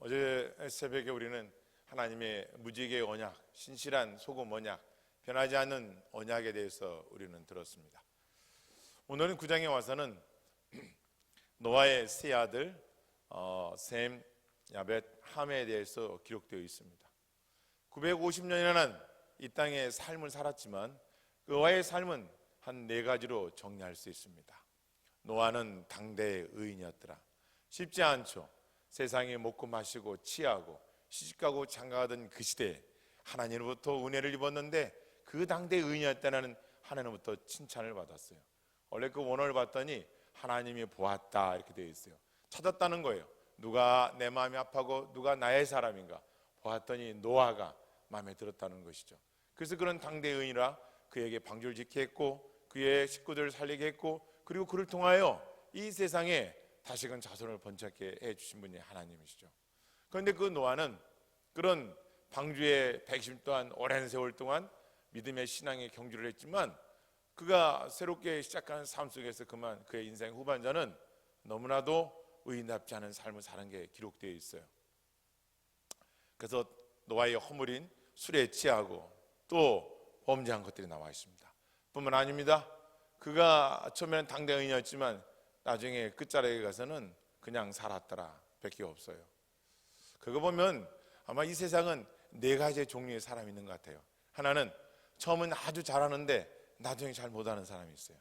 어제 새벽에 우리는 하나님의 무지개의 언약, 신실한 소금 언약, 변하지 않는 언약에 대해서 우리는 들었습니다. 오늘은 9장에 와서는 노아의 세 아들 셈, 야벳, 함에 대해서 기록되어 있습니다. 950년이라는 이 땅의 삶을 살았지만 노아의 삶은 한 네 가지로 정리할 수 있습니다. 노아는 당대의 의인이었더라. 쉽지 않죠. 세상에 먹고 마시고 취하고 시집가고 장가가던 그 시대에 하나님으로부터 은혜를 입었는데 그 당대의 의인이었다는 하나님으로부터 칭찬을 받았어요. 원래 그 원어를 봤더니 하나님이 보았다 이렇게 되어 있어요. 찾았다는 거예요. 누가 내 마음이 아파하고 누가 나의 사람인가 보았더니 노아가 마음에 들었다는 것이죠. 그래서 그런 당대의 의인이라 그에게 방주를 짓게 했고 그의 식구들을 살리게 했고 그리고 그를 통하여 이 세상에 다시금 자손을 번창케 해주신 분이 하나님이시죠. 그런데 그 노아는 그런 방주의 120년 동안 오랜 세월 동안 믿음의 신앙의 경주를 했지만 그가 새롭게 시작하는 삶 속에서 그만 그의 인생 후반전은 너무나도 의인답지 않은 삶을 사는 게 기록되어 있어요. 그래서 노아의 허물인 술에 취하고 또 범죄한 것들이 나와 있습니다. 뿐만 아닙니다. 그가 처음에는 당대 의인이었지만 나중에 끝자락에 가서는 그냥 살았더라 밖에 없어요. 그거 보면 아마 이 세상은 네 가지의 종류의 사람이 있는 것 같아요. 하나는 처음은 아주 잘하는데 나중에 잘 못하는 사람이 있어요.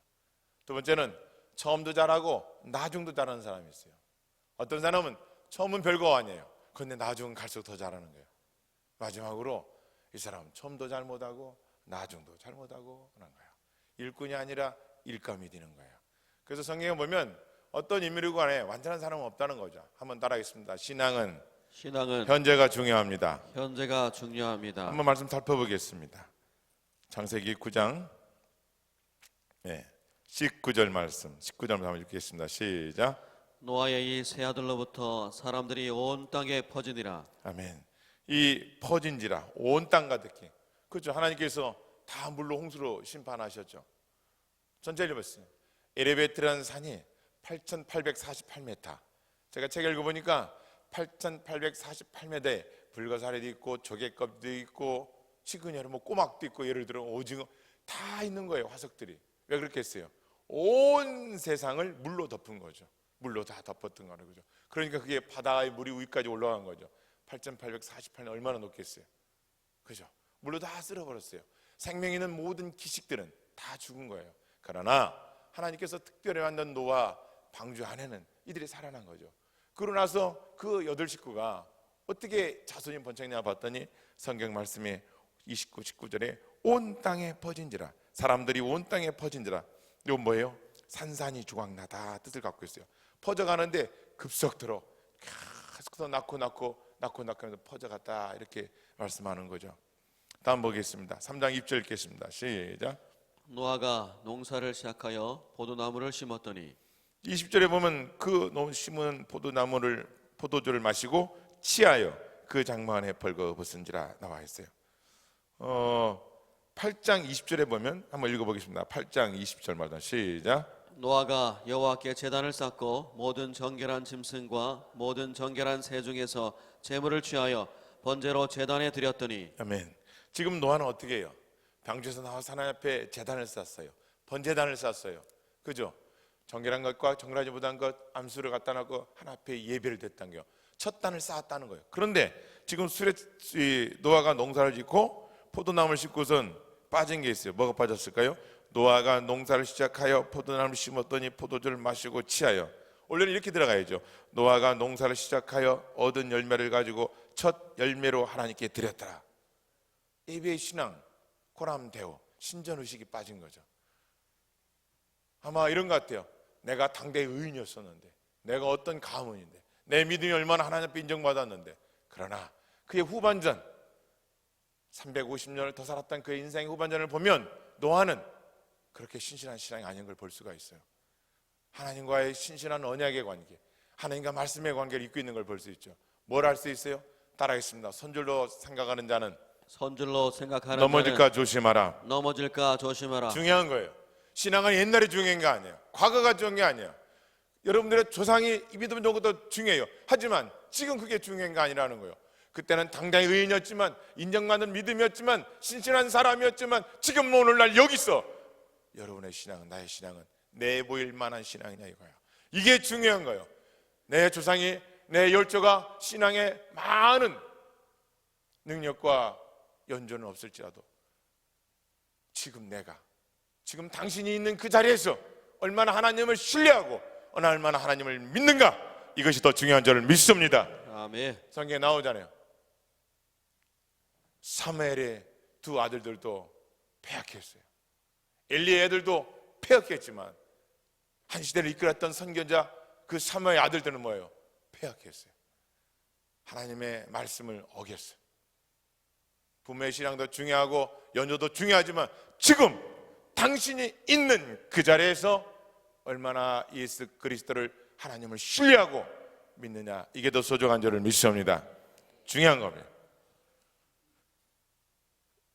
두 번째는 처음도 잘하고 나중도 잘하는 사람이 있어요. 어떤 사람은 처음은 별거 아니에요. 그런데 나중은 갈수록 더 잘하는 거예요. 마지막으로 이 사람은 처음도 잘 못하고 나중도 잘 못하고 그런 거예요. 일꾼이 아니라 일감이 되는 거예요. 그래서 성경에 보면 어떤 인물이고 간에 완전한 사람은 없다는 거죠. 한번 따라하겠습니다. 신앙은 현재가 중요합니다. 한번 말씀 살펴보겠습니다. 창세기 9장 19절 말씀 19절 한번 읽겠습니다. 시작. 노아의 이 세 아들로부터 사람들이 온 땅에 퍼지니라. 아멘. 이 퍼진지라 온 땅 가득히. 그렇죠. 하나님께서 다 물로 홍수로 심판하셨죠. 전체 읽어봤어요. 에레베트라는 산이 8,848m. 제가 책 읽어보니까 8,848m에 불가사리도 있고 조개껍도 있고 시그니아로 뭐 꼬막도 있고 예를 들어 오징어 다 있는 거예요. 화석들이. 왜 그렇게 했어요? 온 세상을 물로 덮은 거죠. 물로 다 덮었던 거는 거죠. 그러니까 그게 바다의 물이 위까지 올라간 거죠. 8,848년 얼마나 높겠어요. 그죠? 물로 다 쓸어버렸어요. 생명 있는 모든 기식들은 다 죽은 거예요. 그러나 하나님께서 특별히 만든 노아 방주 안에는 이들이 살아난 거죠. 그러고 나서 그 8식구가 어떻게 자손이 번창했냐 봤더니 성경 말씀에 29, 19절에 온 땅에 퍼진지라. 사람들이 온 땅에 퍼진지라. 이건 뭐예요? 산산이 주광나다 뜻을 갖고 있어요. 퍼져가는데 급속도로 계속 낳고 하면서 퍼져갔다 이렇게 말씀하는 거죠. 다음 보겠습니다. 3장 2절 읽겠습니다. 시작. 노아가 농사를 시작하여 포도나무를 심었더니 20절에 보면 그 심은 포도주를 마시고 취하여 그 장막 안에 벌거벗은지라 나와 있어요. 8장 20절에 보면 한번 읽어보겠습니다. 8장 20절 말씀 시작. 노아가 여호와께 제단을 쌓고 모든 정결한 짐승과 모든 정결한 새 중에서 제물을 취하여 번제로 제단에 드렸더니 아멘. 지금 노아는 어떻게 해요? 방주에서 나와서 하나님 앞에 제단을 쌓았어요. 번제단을 쌓았어요. 그죠? 정결한 것과 정결하지 못한 것 암수를 갖다 놓고 하나님 앞에 예배를 드렸다는 거예요. 첫 단을 쌓았다는 거예요. 그런데 지금 노아가 농사를 짓고 포도나무를 심고선 빠진 게 있어요. 뭐가 빠졌을까요? 노아가 농사를 시작하여 포도나무를 심었더니 포도주를 마시고 취하여. 원래는 이렇게 들어가야죠. 노아가 농사를 시작하여 얻은 열매를 가지고 첫 열매로 하나님께 드렸더라. 예배의 신앙, 고람대오, 신전의식이 빠진 거죠. 아마 이런 것 같아요. 내가 당대의 의인이었었는데, 내가 어떤 가문인데, 내 믿음이 얼마나 하나님 앞에 인정받았는데, 그러나 그의 후반전 350년을 더 살았던 그의 인생의 후반전을 보면 노아는 그렇게 신실한 신앙이 아닌 걸 볼 수가 있어요. 하나님과의 신실한 언약의 관계, 하나님과 말씀의 관계를 잇고 있는 걸 볼 수 있죠. 뭘 할 수 있어요? 따라하겠습니다. 선줄로 생각하는 자는 넘어질까 조심하라. 넘어질까 조심하라. 중요한 거예요. 신앙은 옛날에 중요한 게 아니에요. 과거가 중요한 게 아니에요. 여러분들의 조상이 믿음 좋은 것도 중요해요. 하지만 지금 그게 중요한 게 아니라는 거예요. 그때는 당당히 의인이었지만, 인정받는 믿음이었지만, 신실한 사람이었지만, 지금 오늘날 여기서 여러분의 신앙은, 나의 신앙은 내 보일 만한 신앙이냐 이거야. 이게 중요한 거예요. 내 조상이, 내 열조가 신앙에 많은 능력과 연조는 없을지라도 지금 내가, 지금 당신이 있는 그 자리에서 얼마나 하나님을 신뢰하고 얼마나 하나님을 믿는가, 이것이 더 중요한 줄을 믿습니다. 아멘. 성경에 나오잖아요. 사무엘의 두 아들들도 폐역했어요. 엘리의 애들도 폐역했지만 한 시대를 이끌었던 선교자 그 사무엘의 아들들은 뭐예요? 폐역했어요. 하나님의 말씀을 어겼어요. 부모의 신앙도 중요하고 연조도 중요하지만 지금 당신이 있는 그 자리에서 얼마나 예수 그리스도를, 하나님을 신뢰하고 믿느냐, 이게 더 소중한 줄을 믿습니다. 중요한 겁니다.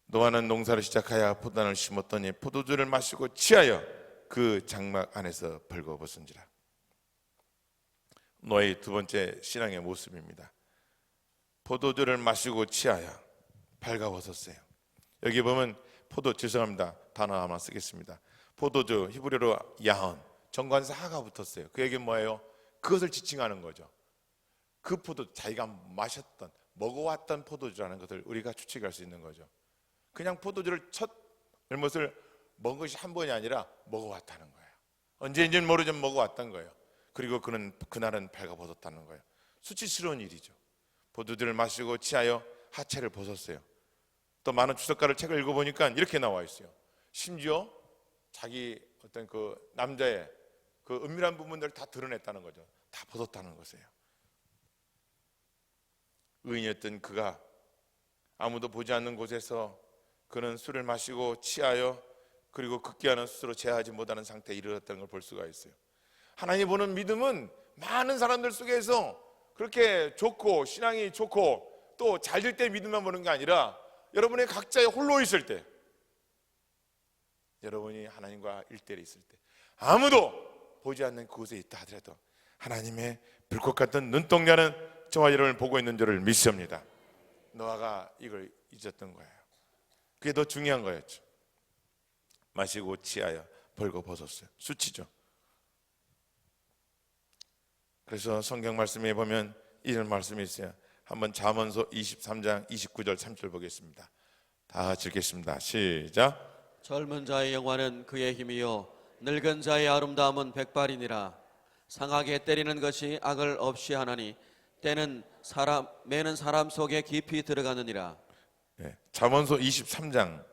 노아는 농사를 시작하여 포도나를 심었더니 포도주를 마시고 취하여 그 장막 안에서 벌거벗은지라. 노아의 두 번째 신앙의 모습입니다. 포도주를 마시고 취하여 벌거벗었어요. 여기 보면 죄송합니다, 단어 하나 쓰겠습니다. 포도주, 히브리어로 야헌, 정관사 하가 붙었어요. 그 얘기는 뭐예요? 그것을 지칭하는 거죠. 그 포도, 자기가 마셨던, 먹어왔던 포도주라는 것을 우리가 추측할 수 있는 거죠. 그냥 포도주를 첫 얼못을 먹은 것이 한 번이 아니라 먹어왔다는 거예요. 언제인지는 모르지만 먹어왔던 거예요. 그리고 그날은 벌거벗었다는 거예요. 수치스러운 일이죠. 포도주를 마시고 취하여 하체를 벗었어요. 또 많은 주석가를 책을 읽어보니까 이렇게 나와 있어요. 심지어 자기 어떤 그 남자의 그 은밀한 부분들을 다 드러냈다는 거죠. 다 벗었다는 것이에요. 의인이었던 그가 아무도 보지 않는 곳에서 그는 술을 마시고 취하여, 그리고 극기하는 스스로 제어하지 못하는 상태에 이르렀다는 걸 볼 수가 있어요. 하나님 보는 믿음은 많은 사람들 속에서 그렇게 좋고 신앙이 좋고 또 잘 될 때 믿음만 보는 게 아니라 여러분의 각자의 홀로 있을 때, 여러분이 하나님과 일대일에 있을 때, 아무도 보지 않는 그곳에 있다 하더라도 하나님의 불꽃 같은 눈동자는 저와 여러분을 보고 있는 줄을 믿습니다. 노아가 이걸 잊었던 거예요. 그게 더 중요한 거였죠. 마시고 취하여 벌거벗었어요. 수치죠. 그래서 성경 말씀에 보면 이런 말씀이 있어요. 한번 잠언서 23장 29절 30절 보겠습니다. 다 같이 읽겠습니다. 시작. 젊은 자의 영화는 그의 힘이요 늙은 자의 아름다움은 백발이니라. 상하게 때리는 것이 악을 없이 하나니 매는 사람 속에 깊이 들어가느니라. 네, 잠언서 23장.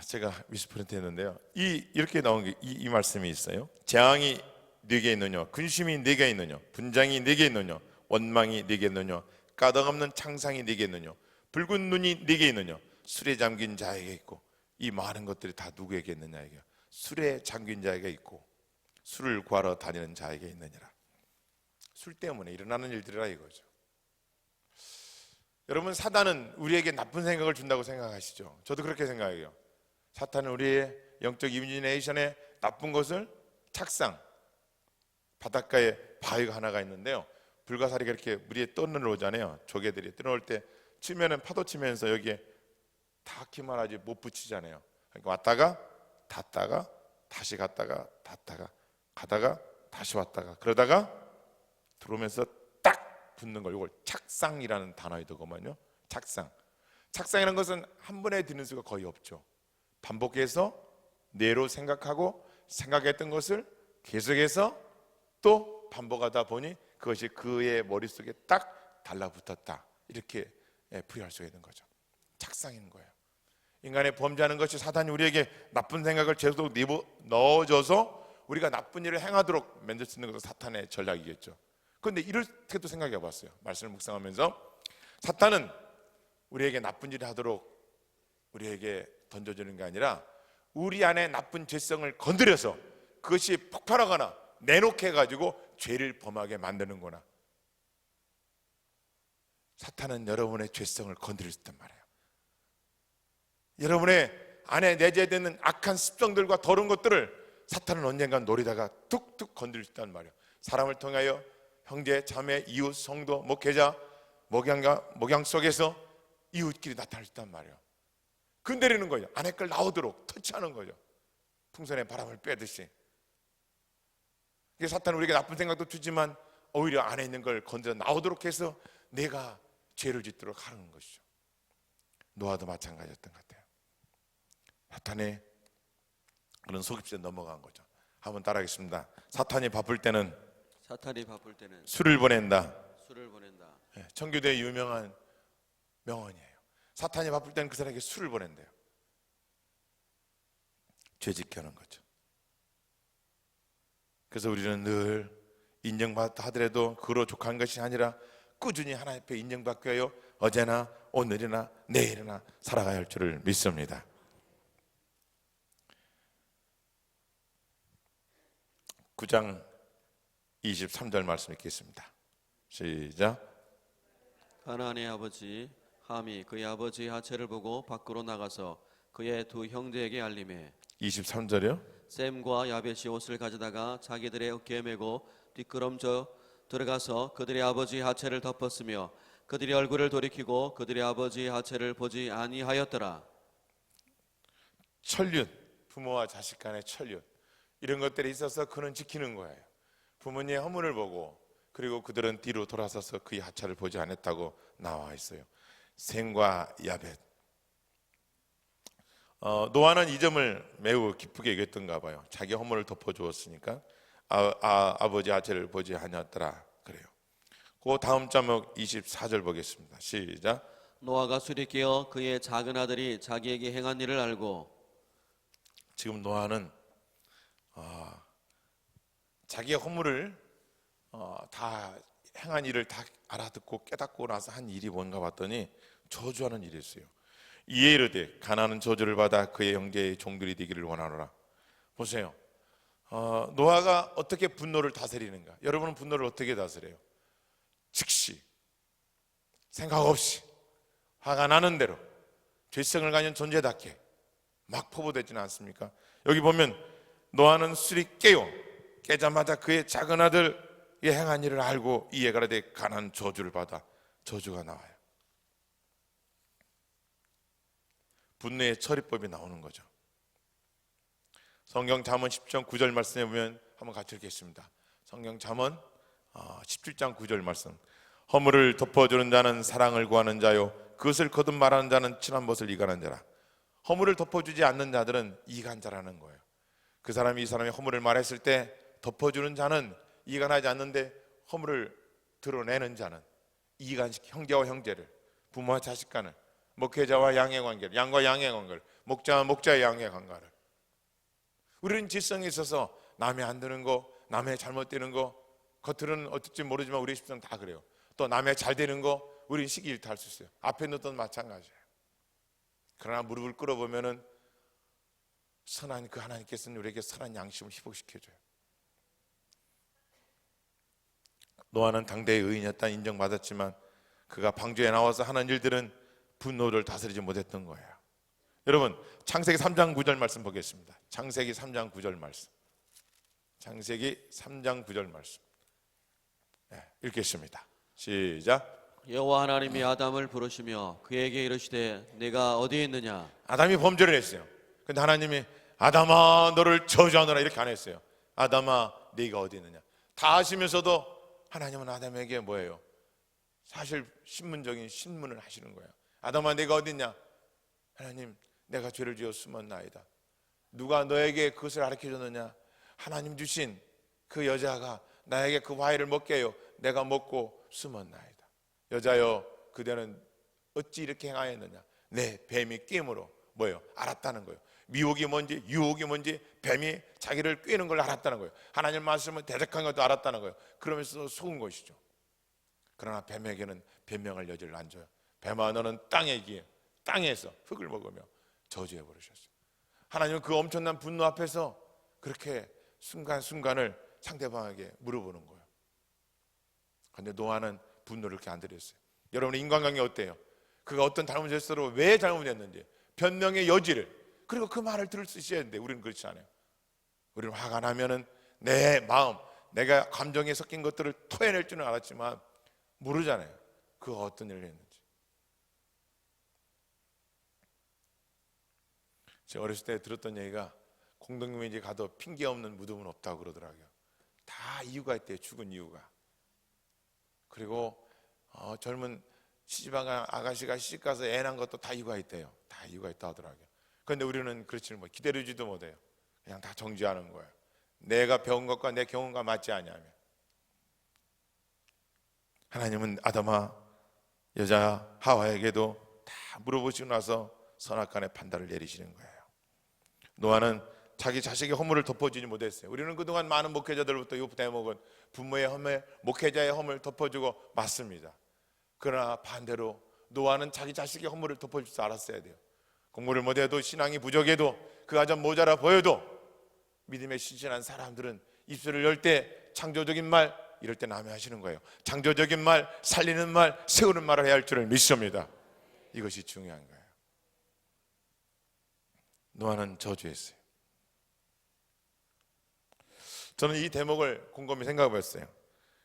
제가 미스프린트 했는데요. 이렇게 나온 게 이 말씀이 있어요. 재앙이 네게 있느냐, 근심이 네게 있느냐, 분장이 네게 있느냐, 원망이 네게 있느냐, 까닭없는 창상이 네게 있느냐, 붉은 눈이 네게 있느냐, 술에 잠긴 자에게 있고. 이 많은 것들이 다 누구에게 있느냐, 이게 술에 잠긴 자에게 있고 술을 구하러 다니는 자에게 있느니라. 술 때문에 일어나는 일들이라 이거죠. 여러분, 사단은 우리에게 나쁜 생각을 준다고 생각하시죠? 저도 그렇게 생각해요. 사탄은 우리의 영적 이미지네이션에 나쁜 것을, 착상, 바닷가에 바위가 하나가 있는데요, 불가사리가 이렇게 물에 떠내려오잖아요. 조개들이 떠내려올 때 치면은 파도 치면서 여기에 닿기 말하지 못 붙이잖아요. 그러니까 왔다가 닿다가 다시 갔다가 닿다가 가다가 다시 왔다가 그러다가 들어오면서 딱 붙는 걸, 이걸 착상이라는 단어이더구만요. 착상이라는 것은 한 번에 드는 수가 거의 없죠. 반복해서 뇌로 생각하고 생각했던 것을 계속해서 또 반복하다 보니 그것이 그의 머릿속에 딱 달라붙었다, 이렇게 부여할 수 있는 거죠. 착상인 거예요. 인간의 범죄하는 것이 사단이 우리에게 나쁜 생각을 계속 넣어줘서 우리가 나쁜 일을 행하도록 만들 수 있는 것은 사탄의 전략이겠죠. 그런데 이렇게도 생각해 봤어요. 말씀을 묵상하면서 사탄은 우리에게 나쁜 일을 하도록 우리에게 던져주는 게 아니라 우리 안에 나쁜 죄성을 건드려서 그것이 폭발하거나 내놓게 해가지고 죄를 범하게 만드는구나. 사탄은 여러분의 죄성을 건드릴 수 있단 말이에요. 여러분의 안에 내재되는 악한 습성들과 더러운 것들을 사탄은 언젠간 노리다가 툭툭 건드릴 수 있단 말이에요. 사람을 통하여 형제, 자매, 이웃, 성도, 목회자, 목양 속에서 이웃끼리 나타날 수 있단 말이에요. 건드리는 거예요. 안에 걸 나오도록 터치하는 거죠. 풍선에 바람을 빼듯이. 사탄은 우리에게 나쁜 생각도 주지만 오히려 안에 있는 걸 건드려 나오도록 해서 내가 죄를 짓도록 하는 것이죠. 노아도 마찬가지였던 것 같아요. 사탄의 그런 속임수에 넘어간 거죠. 한번 따라하겠습니다. 사탄이 바쁠 때는 술을 보낸다. 청교도의 유명한 명언이에요. 사탄이 바쁠 때는 그 사람에게 술을 보낸대요. 죄짓게 하는 거죠. 그래서 우리는 늘 인정받다 하더라도 그로 족한 것이 아니라 꾸준히 하나님 앞에 인정받기 위하여 어제나 오늘이나 내일이나 살아가야 할 줄을 믿습니다. (9) 장 23절 말씀 읽겠습니다. 시작. 가나안의 아버지 함이 그의 아버지의 하체를 보고 밖으로 나가서 그의 두 형제에게 알림해 23절이요? 셈과 야벳이 옷을 가져다가 자기들의 어깨에 메고 뒷걸음져 들어가서 그들의 아버지의 하체를 덮었으며 그들의 얼굴을 돌이키고 그들의 아버지의 하체를 보지 아니하였더라. 천륜, 부모와 자식 간의 천륜, 이런 것들이 있어서 그는 지키는 거예요. 부모님의 허물을 보고 그리고 그들은 뒤로 돌아서서 그의 하체를 보지 않았다고 나와 있어요. 셈과 야벳. 노아는 이 점을 매우 기쁘게 여겼던가 봐요. 자기 허물을 덮어주었으니까 아버지 하체를 보지 않았더라 그래요. 그 다음 자목 24절 보겠습니다. 시작. 노아가 술이 깨어 그의 작은 아들이 자기에게 행한 일을 알고. 지금 노아는 자기의 허물을 다 행한 일을 다 알아듣고 깨닫고 나서 한 일이 뭔가 봤더니 저주하는 일이었어요. 이에 이르되 가나안은 저주를 받아 그의 형제의 종들이 되기를 원하노라. 보세요. 노아가 어떻게 분노를 다스리는가? 여러분은 분노를 어떻게 다스려요? 즉시 생각 없이 화가 나는 대로 죄성을 가진 존재답게 막 포부되지는 않습니까? 여기 보면 노아는 술이 깨자마자 그의 작은 아들이 행한 일을 알고 이에 가라되 가나안 저주를 받아. 저주가 나와요. 분노의 처리법이 나오는 거죠. 성경 잠언 10장 9절 말씀에 보면 한번 같이 읽겠습니다. 성경 잠언 17장 9절 말씀. 허물을 덮어주는 자는 사랑을 구하는 자요 그것을 거듭 말하는 자는 친한 것을 이간한 자라. 허물을 덮어주지 않는 자들은 이간자라는 거예요. 그 사람이 이 사람의 허물을 말했을 때 덮어주는 자는 이간하지 않는데 허물을 드러내는 자는 이간식, 형제와 형제를, 부모와 자식 간을, 목회자와 양의 관계를, 양과 양의 관계를, 목자와 목자의 양의 관계를. 우리는 질성에 있어서 남의 안 되는 거, 남의 잘못되는 거, 겉으로는 어떨지 모르지만 우리 십성 다 그래요. 또 남의 잘 되는 거 우리는 시기일탈할 수 있어요. 앞에 있는 것도 마찬가지예요. 그러나 무릎을 꿇어보면은 선한 그 하나님께서는 우리에게 선한 양심을 희복시켜줘요. 노아는 당대의 의인이었다 인정받았지만 그가 방주에 나와서 하는 일들은 분노를 다스리지 못했던 거예요. 여러분 창세기 3장 9절 말씀 보겠습니다. 창세기 3장 9절 말씀. 창세기 3장 9절 말씀. 네, 읽겠습니다. 시작. 여호와 하나님이 아담을 부르시며 그에게 이르시되 내가 어디에 있느냐. 아담이 범죄를 했어요. 근데 하나님이 아담아 너를 저주하노라 이렇게 안 했어요. 아담아 네가 어디 있느냐. 다 아시면서도 하나님은 아담에게 뭐예요? 사실 신문적인 신문을 하시는 거예요. 아담아 네가 어디 있냐. 하나님 내가 죄를 지어 숨었나이다. 누가 너에게 그것을 가르쳐줬느냐. 하나님 주신 그 여자가 나에게 그 과일을 먹게 해요. 내가 먹고 숨었나이다. 여자여 그대는 어찌 이렇게 행하였느냐. 내 뱀이 꾀임으로 뭐예요? 알았다는 거예요. 미혹이 뭔지 유혹이 뭔지 뱀이 자기를 꾀는 걸 알았다는 거예요. 하나님 말씀은 대적한 것도 알았다는 거예요. 그러면서 속은 것이죠. 그러나 뱀에게는 변명할 여지를 안 줘요. 뱀아 너는 땅에서 흙을 먹으며 저주해 버리셨어요. 하나님은 그 엄청난 분노 앞에서 그렇게 순간순간을 상대방에게 물어보는 거예요. 그런데 노아는 분노를 이렇게 안 드렸어요. 여러분 인간관계 어때요? 그가 어떤 잘못을 했어도 왜 잘못했는지 변명의 여지를, 그리고 그 말을 들을 수 있어야 하는데 우리는 그렇지 않아요. 우리는 화가 나면은 내 마음, 내가 감정에 섞인 것들을 토해낼 줄은 알았지만 모르잖아요. 그가 어떤 일을 했는지. 제가 어렸을 때 들었던 얘기가 공동묘지에 가도 핑계 없는 무덤은 없다고 그러더라고요. 다 이유가 있대요. 죽은 이유가. 그리고 젊은 시집간 아가씨가 시집가서 애 낳은 것도 다 이유가 있대요. 다 이유가 있다 하더라고요. 그런데 우리는 그렇지는 뭐 기다리지도 못해요. 그냥 다 정지하는 거예요. 내가 배운 것과 내 경험과 맞지 않냐면. 하나님은 아담아 여자 하와에게도 다 물어보시고 나서 선악간의 판단을 내리시는 거예요. 노아는 자기 자식의 허물을 덮어주지 못했어요. 우리는 그동안 많은 목회자들부터 이 대목은 부모의 허물, 목회자의 허물을 덮어주고 맞습니다. 그러나 반대로 노아는 자기 자식의 허물을 덮어줄 줄 알았어야 돼요. 공부를 못해도 신앙이 부족해도 그가 좀 모자라 보여도 믿음에 신실한 사람들은 입술을 열 때 창조적인 말 이럴 때 남이 하시는 거예요. 창조적인 말, 살리는 말, 세우는 말을 해야 할 줄을 믿습니다. 이것이 중요한 거예요. 노아는 저주했어요. 저는 이 대목을 곰곰이 생각해 봤어요.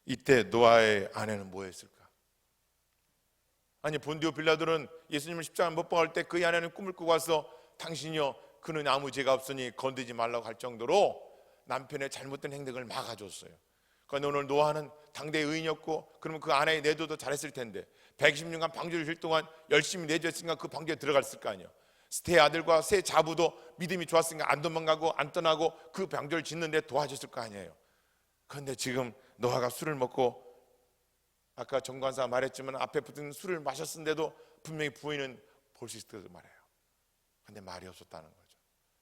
이때 노아의 아내는 뭐 했을까? 아니 본디오 빌라도는 예수님을 십자가에 못 박을 때 그의 아내는 꿈을 꾸고 와서 당신이여 그는 아무 죄가 없으니 건드리지 말라고 할 정도로 남편의 잘못된 행동을 막아줬어요. 그런데 오늘 노아는 당대 의인이었고 그러면 그 아내의 내도도 잘했을 텐데 120년간 방주를 질 동안 열심히 내줬으니까 그 방주에 들어갔을 거 아니에요. 세 아들과 세 자부도 믿음이 좋았으니까 안 도망가고 안 떠나고 그 방주를 짓는데 도와줬을 거 아니에요. 그런데 지금 노아가 술을 먹고 아까 정관사 말했지만 앞에 붙은 술을 마셨는데도 분명히 부인은 볼 수 있을 때 말해요. 그런데 말이 없었다는 거죠.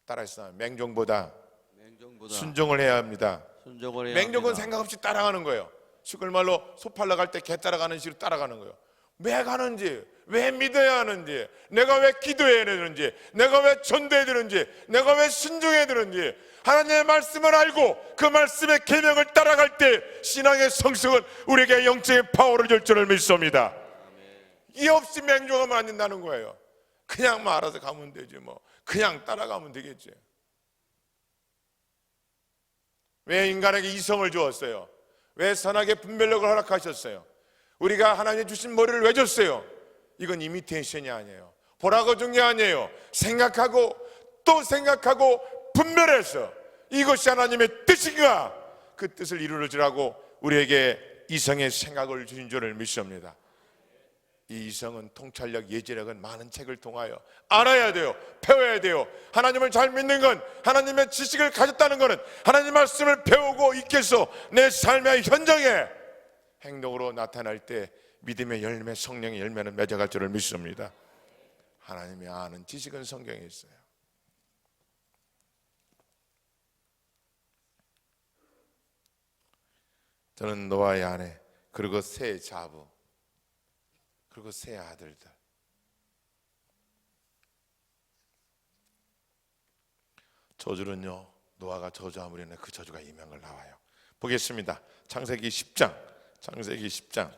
따라서 맹종보다 순종을 해야 합니다. 맹종은 생각 없이 따라가는 거예요. 시골말로 소 팔러 갈 때 개 따라가는 식으로 따라가는 거예요. 왜 가는지, 왜 믿어야 하는지, 내가 왜 기도해야 되는지, 내가 왜 전도해야 되는지, 내가 왜 순종해야 되는지 하나님의 말씀을 알고 그 말씀의 계명을 따라갈 때 신앙의 성숙은 우리에게 영적인 파워를 줄 줄을 믿습니다. 이 없이 맹종하면 안 된다는 거예요. 그냥 알아서 가면 되지 뭐. 그냥 따라가면 되겠지. 왜 인간에게 이성을 주었어요? 왜 선악의 분별력을 허락하셨어요? 우리가 하나님 주신 머리를 왜 줬어요? 이건 이미테이션이 아니에요. 보라고 준 게 아니에요. 생각하고 또 생각하고 분별해서 이것이 하나님의 뜻인가? 그 뜻을 이루어주라고 우리에게 이성의 생각을 주신 줄을 믿습니다. 이 이성은 통찰력, 예지력은 많은 책을 통하여 알아야 돼요. 배워야 돼요. 하나님을 잘 믿는 건 하나님의 지식을 가졌다는 것은 하나님 말씀을 배우고 익혀서 내 삶의 현장에 행동으로 나타날 때 믿음의 열매, 성령의 열매는 맺어갈 줄을 믿습니다. 하나님이 아는 지식은 성경에 있어요. 저는 노아의 아내 그리고 세 자부 그리고 세 아들들 저주는요 노아가 저주함으로 인해 그 저주가 임한 걸 나와요. 보겠습니다. 창세기 10장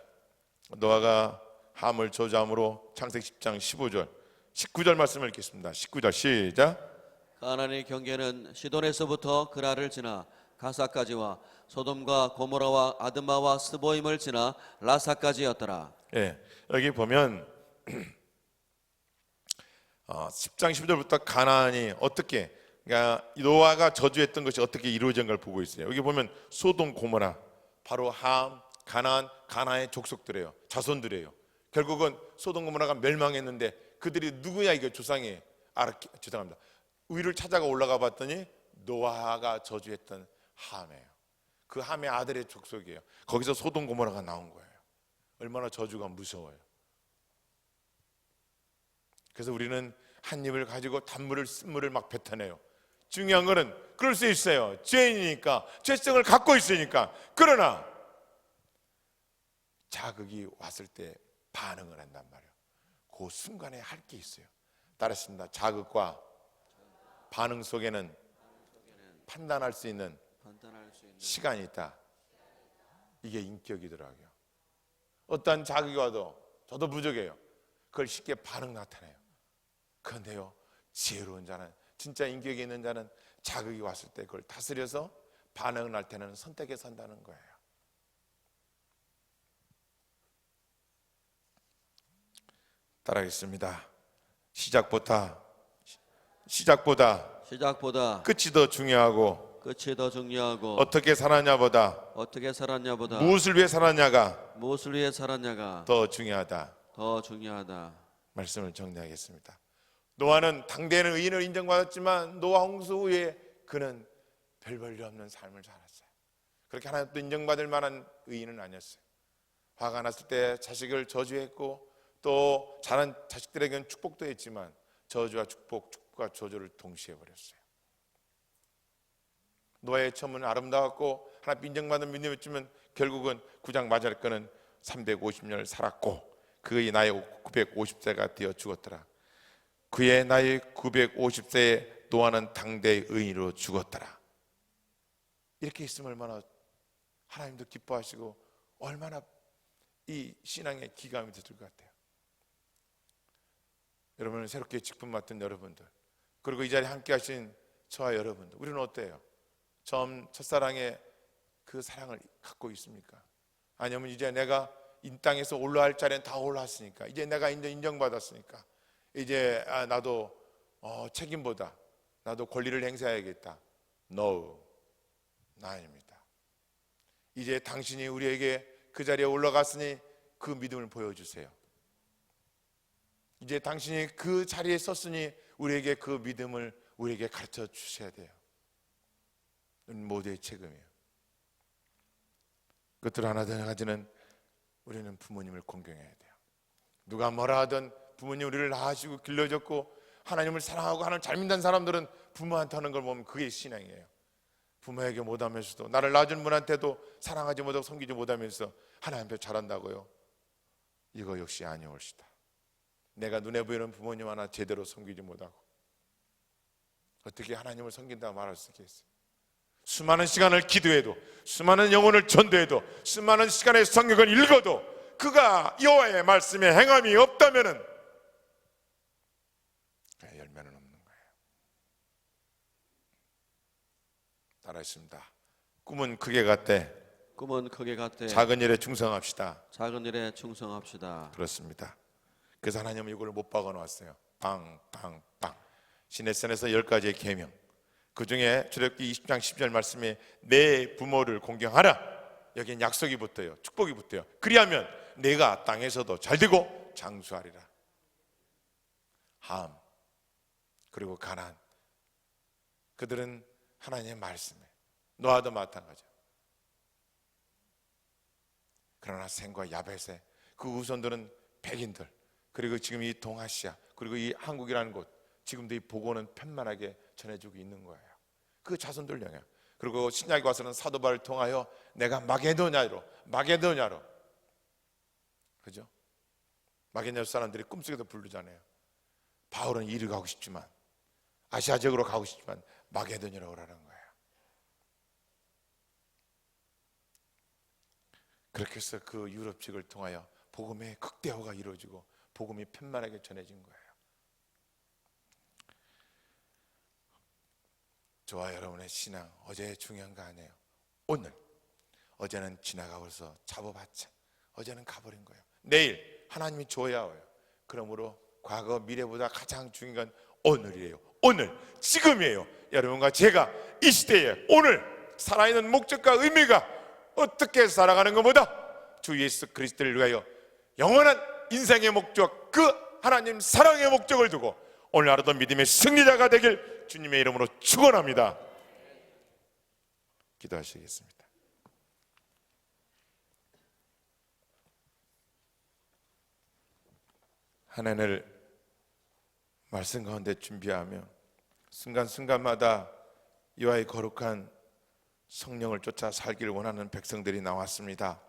노아가 함을 저주함으로 창세기 10장 15절 19절 말씀을 읽겠습니다. 19절 시작. 가나안의 경계는 시돈에서부터 그라를 지나 가사까지와 소돔과 고모라와 아드마와 스보임을 지나 라사까지였더라. 예, 여기 보면 10장 15절부터 가나안이 어떻게 그러니까 노아가 저주했던 것이 어떻게 이루어진 걸 보고 있어요. 여기 보면 소돔 고모라 바로 함, 가나안, 가나안의 족속들이에요. 자손들이에요. 결국은 소돔 고모라가 멸망했는데 그들이 누구냐 이게 조상이 죄송합니다. 위를 찾아가 올라가 봤더니 노아가 저주했던 함이에요. 그 함의 아들의 족속이에요. 거기서 소돔 고모라가 나온 거예요. 얼마나 저주가 무서워요. 그래서 우리는 한 입을 가지고 단물을 쓴물을 막 뱉어내요. 중요한 거는 그럴 수 있어요. 죄인이니까 죄성을 갖고 있으니까. 그러나 자극이 왔을 때 반응을 한단 말이에요. 그 순간에 할 게 있어요. 따랐습니다. 자극과 반응 속에는 판단할 수 있는 시간이 있다. 이게 인격이더라고요. 어떤 자극이 와도 저도 부족해요. 그걸 쉽게 반응 나타내요. 그런데요 지혜로운 자는 진짜 인격이 있는 자는 자극이 왔을 때 그걸 다스려서 반응을 할 때는 선택해서 한다는 거예요. 따라하겠습니다. 시작보다 끝이 더 중요하고 어떻게 살았냐보다 무엇을 위해 살았냐가 더 중요하다. 말씀을 정리하겠습니다. 노아는 당대에는 의인을 인정받았지만 노아 홍수 후에 그는 별 볼일 없는 삶을 살았어요. 그렇게 하나님도 인정받을 만한 의인은 아니었어요. 화가 났을 때 자식을 저주했고 또 자란 자식들에게는 축복도 했지만 저주와 축복과 저주를 동시에 버렸어요. 노아의 처음은 아름다웠고 하나님 인정받은 믿음이었지만 결국은 구장 맞을 거는 350년을 살았고 그의 나이 950세가 되어 죽었더라. 그의 나이 950세에 노아는 당대의 의인으로 죽었더라. 이렇게 있으면 얼마나 하나님도 기뻐하시고 얼마나 이 신앙의 기감이 됐을 것 같아요. 여러분은 새롭게 직분 맡은 여러분들, 그리고 이 자리에 함께 하신 저와 여러분들, 우리는 어때요? 처음 첫사랑의 그 사랑을 갖고 있습니까? 아니면 이제 내가 이 땅에서 올라갈 자리는 다 올라왔으니까, 이제 내가 인정받았으니까 이제 나도 책임보다 나도 권리를 행사해야겠다. No, 아닙니다. 이제 당신이 우리에게 그 자리에 올라갔으니 그 믿음을 보여주세요. 이제 당신이 그 자리에 섰으니 우리에게 그 믿음을 우리에게 가르쳐 주셔야 돼요. 모두의 책임이에요. 끝으로 하나 더 가지는 우리는 부모님을 공경해야 돼요. 누가 뭐라 하든 부모님 우리를 낳으시고 길러줬고 하나님을 사랑하고 하나님 잘 믿는 사람들은 부모한테 하는 걸 보면 그게 신앙이에요. 부모에게 못하면서도 나를 낳아준 분한테도 사랑하지 못하고 섬기지 못하면서 하나님 앞에 잘한다고요? 이거 역시 아니올시다. 내가 눈에 보이는 부모님 하나 제대로 섬기지 못하고 어떻게 하나님을 섬긴다고 말할 수 있겠어요? 수많은 시간을 기도해도, 수많은 영혼을 전도해도, 수많은 시간의 성경을 읽어도 그가 여호와의 말씀에 행함이 없다면은 열매는 없는 거예요. 따라했습니다. 꿈은 크게 갔대. 작은 일에 충성합시다. 그렇습니다. 그래서 하나님은 이걸 못 박아놓았어요. 빵빵빵. 시내산에서 10가지의 계명, 그 중에 출애굽기 20장 10절 말씀에 내 부모를 공경하라. 여기엔 약속이 붙어요. 축복이 붙어요. 그리하면 내가 땅에서도 잘되고 장수하리라. 함, 그리고 가나안, 그들은 하나님의 말씀에, 노아도 마찬가지죠. 그러나 셈과 야벳의 그 후손들은 백인들, 그리고 지금 이 동아시아, 그리고 이 한국이라는 곳, 지금도 이 복음은 편만하게 전해주고 있는 거예요. 그 자손들 영향. 그리고 신약에 와서는 사도 바울을 통하여 내가 마게도냐로, 그죠? 마게도냐 사람들이 꿈속에도 부르잖아요. 바울은 이리 가고 싶지만, 아시아 지역으로 가고 싶지만 마게도냐로 오라는 거예요. 그렇게 해서 그 유럽 지역을 통하여 복음의 극대화가 이루어지고 복음이 편만하게 전해진 거예요. 저와 여러분의 신앙, 어제 중요한 거 아니에요. 오늘, 어제는 지나가고서 잡아봤자 어제는 가버린 거예요. 내일 하나님이 줘야 와요. 그러므로 과거, 미래보다 가장 중요한 건 오늘이에요. 오늘, 지금이에요. 여러분과 제가 이 시대에 오늘 살아있는 목적과 의미가 어떻게 살아가는 것보다 주 예수 그리스도를 위하여 영원한 인생의 목적, 그 하나님 사랑의 목적을 두고 오늘 하루도 믿음의 승리자가 되길 주님의 이름으로 축원합니다. 기도하시겠습니다. 한 해를 말씀 가운데 준비하며 순간순간마다 여호와의 거룩한 성령을 쫓아 살기를 원하는 백성들이 나왔습니다.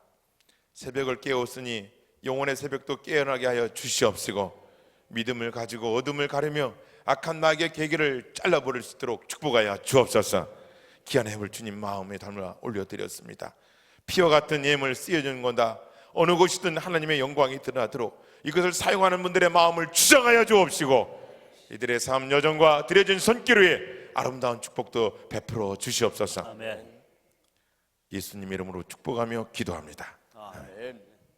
새벽을 깨웠으니 영혼의 새벽도 깨어나게 하여 주시옵시고 믿음을 가지고 어둠을 가르며 악한 마귀의 계기를 잘라버릴 수 있도록 축복하여 주옵소서. 귀한 예물 주님 마음에 담아 올려드렸습니다. 피와 같은 예물 쓰여주는 건다. 어느 곳이든 하나님의 영광이 드러나도록 이것을 사용하는 분들의 마음을 주장하여 주옵시고 이들의 삶 여정과 드려진 손길 위에 아름다운 축복도 베풀어 주시옵소서. 아멘. 예수님 이름으로 축복하며 기도합니다. 아멘.